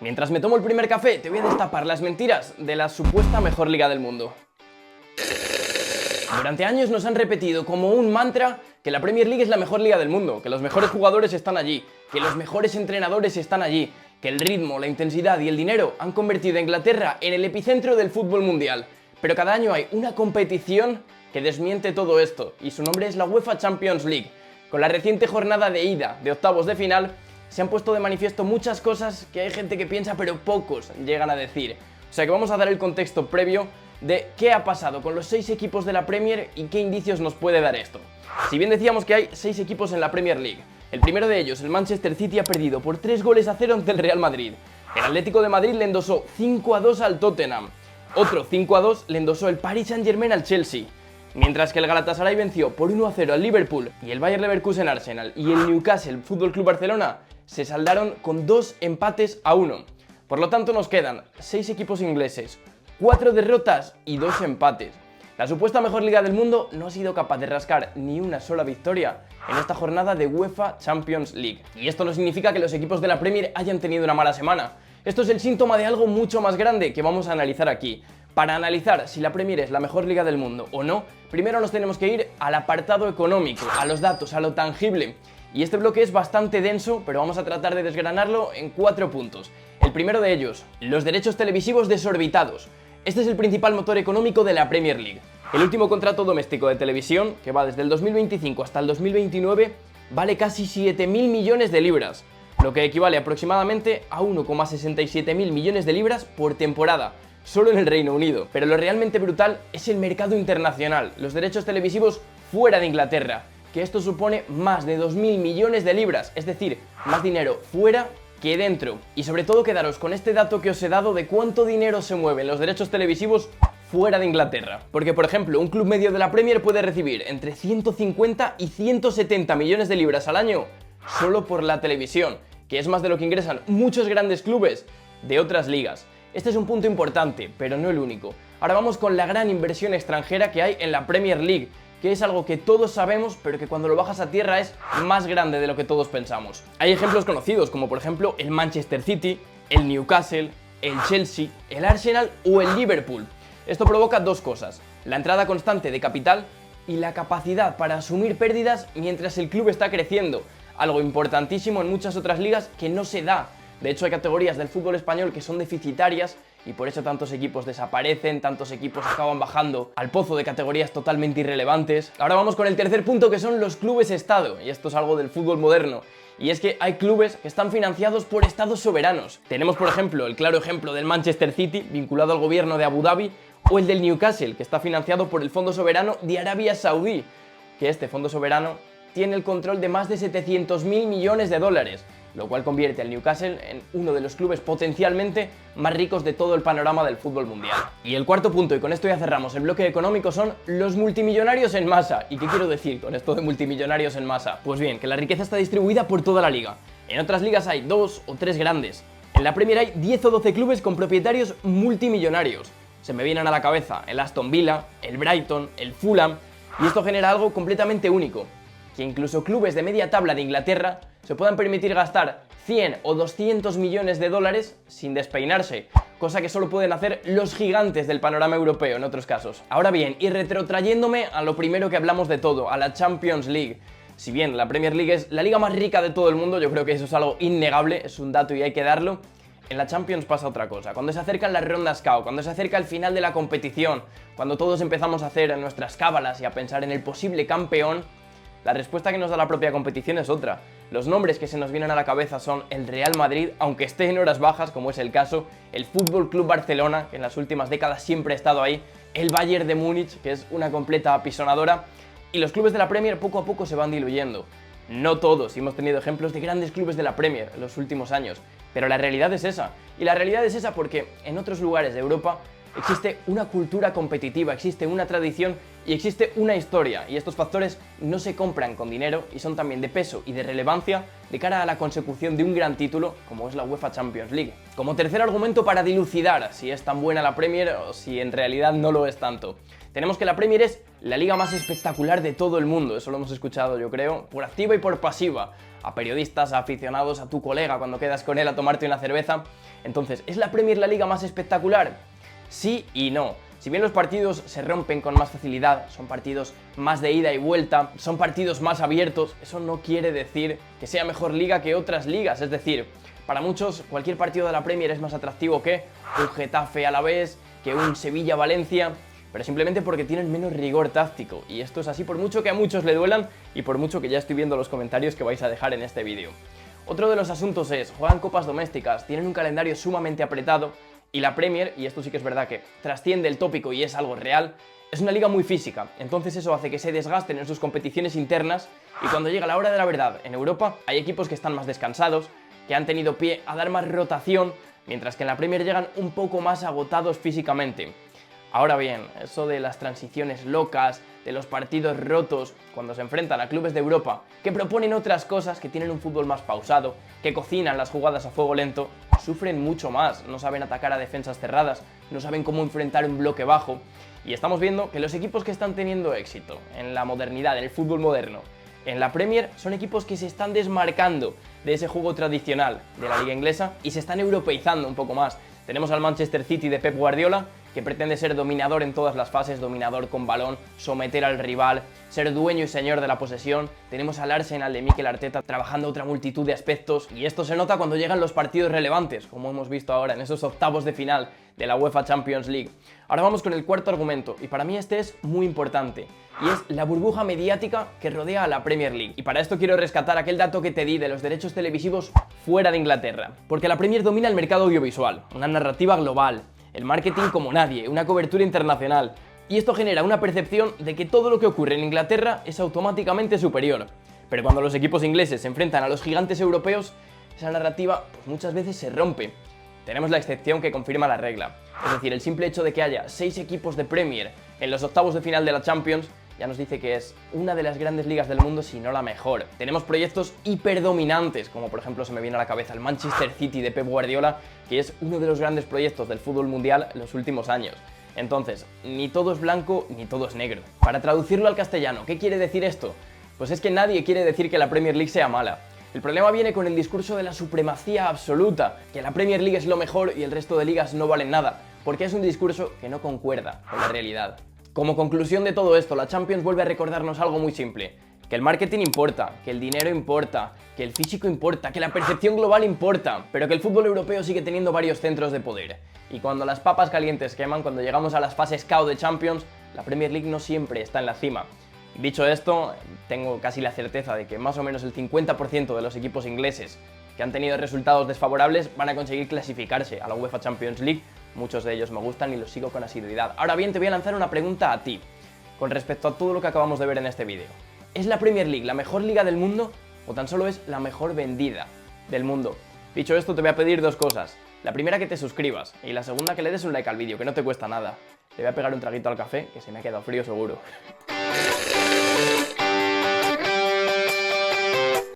Mientras me tomo el primer café, te voy a destapar las mentiras de la supuesta mejor liga del mundo. Durante años nos han repetido como un mantra que la Premier League es la mejor liga del mundo, que los mejores jugadores están allí, que los mejores entrenadores están allí, que el ritmo, la intensidad y el dinero han convertido a Inglaterra en el epicentro del fútbol mundial. Pero cada año hay una competición que desmiente todo esto, y su nombre es la UEFA Champions League. Con la reciente jornada de ida de octavos de final, se han puesto de manifiesto muchas cosas que hay gente que piensa pero pocos llegan a decir. O sea que vamos a dar el contexto previo de qué ha pasado con los 6 equipos de la Premier y qué indicios nos puede dar esto. Si bien decíamos que hay 6 equipos en la Premier League, el primero de ellos, el Manchester City, ha perdido por 3-0 ante el Real Madrid. El Atlético de Madrid le endosó 5-2 al Tottenham. Otro 5-2 le endosó el Paris Saint-Germain al Chelsea. Mientras que el Galatasaray venció por 1-0 al Liverpool y el Bayer Leverkusen Arsenal y el Newcastle Fútbol Club Barcelona se saldaron con 2 empates a 1. Por lo tanto nos quedan 6 equipos ingleses, 4 derrotas y 2 empates. La supuesta mejor liga del mundo no ha sido capaz de rascar ni una sola victoria en esta jornada de UEFA Champions League. Y esto no significa que los equipos de la Premier hayan tenido una mala semana. Esto es el síntoma de algo mucho más grande que vamos a analizar aquí. Para analizar si la Premier es la mejor liga del mundo o no, primero nos tenemos que ir al apartado económico, a los datos, a lo tangible. Y este bloque es bastante denso, pero vamos a tratar de desgranarlo en 4 puntos. El primero de ellos, los derechos televisivos desorbitados. Este es el principal motor económico de la Premier League. El último contrato doméstico de televisión, que va desde el 2025 hasta el 2029, vale casi 7.000 millones de libras, lo que equivale aproximadamente a 1,67 mil millones de libras por temporada, solo en el Reino Unido. Pero lo realmente brutal es el mercado internacional, los derechos televisivos fuera de Inglaterra, que esto supone más de 2.000 millones de libras, es decir, más dinero fuera que dentro. Y sobre todo quedaros con este dato que os he dado de cuánto dinero se mueve en los derechos televisivos fuera de Inglaterra. Porque, por ejemplo, un club medio de la Premier puede recibir entre 150 y 170 millones de libras al año solo por la televisión, que es más de lo que ingresan muchos grandes clubes de otras ligas. Este es un punto importante, pero no el único. Ahora vamos con la gran inversión extranjera que hay en la Premier League, que es algo que todos sabemos, pero que cuando lo bajas a tierra es más grande de lo que todos pensamos. Hay ejemplos conocidos, como por ejemplo el Manchester City, el Newcastle, el Chelsea, el Arsenal o el Liverpool. Esto provoca 2 cosas: la entrada constante de capital y la capacidad para asumir pérdidas mientras el club está creciendo, algo importantísimo en muchas otras ligas que no se da. De hecho, hay categorías del fútbol español que son deficitarias y por eso tantos equipos desaparecen, tantos equipos acaban bajando al pozo de categorías totalmente irrelevantes. Ahora vamos con el tercer punto, que son los clubes estado, y esto es algo del fútbol moderno. Y es que hay clubes que están financiados por estados soberanos. Tenemos, por ejemplo, el claro ejemplo del Manchester City, vinculado al gobierno de Abu Dhabi, o el del Newcastle, que está financiado por el Fondo Soberano de Arabia Saudí, que este fondo soberano tiene el control de más de 700.000 millones de dólares, lo cual convierte al Newcastle en uno de los clubes potencialmente más ricos de todo el panorama del fútbol mundial. Y el cuarto punto, y con esto ya cerramos el bloque económico, son los multimillonarios en masa. ¿Y qué quiero decir con esto de multimillonarios en masa? Pues bien, que la riqueza está distribuida por toda la liga. En otras ligas hay 2 o 3 grandes. En la Premier hay 10 o 12 clubes con propietarios multimillonarios. Se me vienen a la cabeza el Aston Villa, el Brighton, el Fulham, y esto genera algo completamente único: que incluso clubes de media tabla de Inglaterra se puedan permitir gastar 100 o 200 millones de dólares sin despeinarse, cosa que solo pueden hacer los gigantes del panorama europeo en otros casos. Ahora bien, y retrotrayéndome a lo primero que hablamos de todo, a la Champions League. Si bien la Premier League es la liga más rica de todo el mundo, yo creo que eso es algo innegable, es un dato y hay que darlo. En la Champions pasa otra cosa. Cuando se acercan las rondas KO, cuando se acerca el final de la competición, cuando todos empezamos a hacer nuestras cábalas y a pensar en el posible campeón, la respuesta que nos da la propia competición es otra. Los nombres que se nos vienen a la cabeza son el Real Madrid, aunque esté en horas bajas, como es el caso, el Fútbol Club Barcelona, que en las últimas décadas siempre ha estado ahí, el Bayern de Múnich, que es una completa apisonadora, y los clubes de la Premier poco a poco se van diluyendo. No todos, y hemos tenido ejemplos de grandes clubes de la Premier en los últimos años, pero la realidad es esa. Y la realidad es esa porque en otros lugares de Europa existe una cultura competitiva, existe una tradición y existe una historia, y estos factores no se compran con dinero y son también de peso y de relevancia de cara a la consecución de un gran título como es la UEFA Champions League. Como tercer argumento para dilucidar si es tan buena la Premier o si en realidad no lo es tanto, tenemos que la Premier es la liga más espectacular de todo el mundo. Eso lo hemos escuchado, yo creo, por activa y por pasiva, a periodistas, a aficionados, a tu colega cuando quedas con él a tomarte una cerveza. Entonces, ¿es la Premier la liga más espectacular? Sí y no. Si bien los partidos se rompen con más facilidad, son partidos más de ida y vuelta, son partidos más abiertos, eso no quiere decir que sea mejor liga que otras ligas. Es decir, para muchos cualquier partido de la Premier es más atractivo que un Getafe Alavés, que un Sevilla-Valencia, pero simplemente porque tienen menos rigor táctico. Y esto es así por mucho que a muchos le duelan y por mucho que ya estoy viendo los comentarios que vais a dejar en este vídeo. Otro de los asuntos es, juegan copas domésticas, tienen un calendario sumamente apretado, y la Premier, y esto sí que es verdad que trasciende el tópico y es algo real, es una liga muy física, entonces eso hace que se desgasten en sus competiciones internas y cuando llega la hora de la verdad en Europa hay equipos que están más descansados, que han tenido pie a dar más rotación, mientras que en la Premier llegan un poco más agotados físicamente. Ahora bien, eso de las transiciones locas, de los partidos rotos, cuando se enfrentan a clubes de Europa que proponen otras cosas, que tienen un fútbol más pausado, que cocinan las jugadas a fuego lento, sufren mucho más, no saben atacar a defensas cerradas, no saben cómo enfrentar un bloque bajo, y estamos viendo que los equipos que están teniendo éxito en la modernidad, en el fútbol moderno, en la Premier, son equipos que se están desmarcando de ese juego tradicional de la liga inglesa y se están europeizando un poco más. Tenemos al Manchester City de Pep Guardiola, que pretende ser dominador en todas las fases, dominador con balón, someter al rival, ser dueño y señor de la posesión. Tenemos al Arsenal de Mikel Arteta trabajando otra multitud de aspectos y esto se nota cuando llegan los partidos relevantes, como hemos visto ahora en esos octavos de final de la UEFA Champions League. Ahora vamos con el cuarto argumento y para mí este es muy importante y es la burbuja mediática que rodea a la Premier League. Y para esto quiero rescatar aquel dato que te di de los derechos televisivos fuera de Inglaterra, porque la Premier domina el mercado audiovisual, una narrativa global, el marketing como nadie, una cobertura internacional, y esto genera una percepción de que todo lo que ocurre en Inglaterra es automáticamente superior. Pero cuando los equipos ingleses se enfrentan a los gigantes europeos, esa narrativa pues, muchas veces se rompe. Tenemos la excepción que confirma la regla, es decir, el simple hecho de que haya 6 equipos de Premier en los octavos de final de la Champions ya nos dice que es una de las grandes ligas del mundo, si no la mejor. Tenemos proyectos hiperdominantes, como por ejemplo se me viene a la cabeza el Manchester City de Pep Guardiola, que es uno de los grandes proyectos del fútbol mundial en los últimos años. Entonces, ni todo es blanco ni todo es negro. Para traducirlo al castellano, ¿qué quiere decir esto? Pues es que nadie quiere decir que la Premier League sea mala. El problema viene con el discurso de la supremacía absoluta, que la Premier League es lo mejor y el resto de ligas no valen nada, porque es un discurso que no concuerda con la realidad. Como conclusión de todo esto, la Champions vuelve a recordarnos algo muy simple, que el marketing importa, que el dinero importa, que el físico importa, que la percepción global importa, pero que el fútbol europeo sigue teniendo varios centros de poder. Y cuando las papas calientes queman, cuando llegamos a las fases KO de Champions, la Premier League no siempre está en la cima. Dicho esto, tengo casi la certeza de que más o menos el 50% de los equipos ingleses que han tenido resultados desfavorables van a conseguir clasificarse a la UEFA Champions League. Muchos de ellos me gustan y los sigo con asiduidad. Ahora bien, te voy a lanzar una pregunta a ti, con respecto a todo lo que acabamos de ver en este vídeo. ¿Es la Premier League la mejor liga del mundo o tan solo es la mejor vendida del mundo? Dicho esto, te voy a pedir dos cosas. La primera, que te suscribas, y la segunda, que le des un like al vídeo, que no te cuesta nada. Le voy a pegar un traguito al café, que se me ha quedado frío seguro.